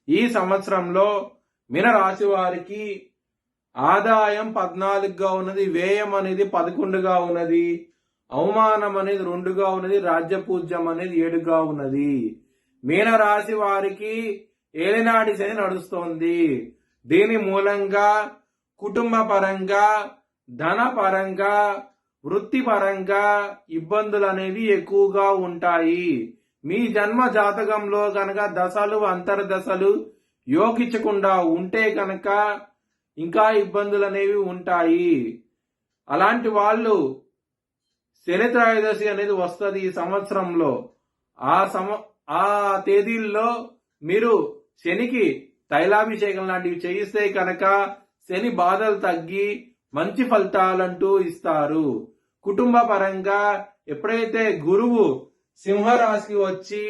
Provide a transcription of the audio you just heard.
ఈ సంవత్సరంలో మీనరాశి వారికి ఆదాయం 14గా ఉన్నది, వ్యయం అనేది 11గా ఉన్నది, అవమానం అనేది 2గా ఉన్నది, రాజ్యపూజ్యం అనేది 7గా ఉన్నది. మీనరాశి వారికి ఏలినాటి శని నడుస్తోంది. దీని మూలంగా కుటుంబ పరంగా, ధన పరంగా, వృత్తిపరంగా ఇబ్బందులు అనేవి ఎక్కువగా ఉంటాయి. మీ జన్మ జాతకంలో కనుక దశలు అంతర్దశలు యోగించకుండా ఉంటే కనుక ఇంకా ఇబ్బందులు అనేవి ఉంటాయి. అలాంటి వాళ్ళు శని త్రయోదశి అనేది వస్తుంది ఈ సంవత్సరంలో. ఆ తేదీల్లో మీరు శనికి తైలాభిషేకం లాంటివి చేయిస్తే కనుక శని బాధలు తగ్గి మంచి ఫలితాలంటూ ఇస్తారు. కుటుంబ పరంగా ఎప్పుడైతే గురువు సింహరాశికి వచ్చి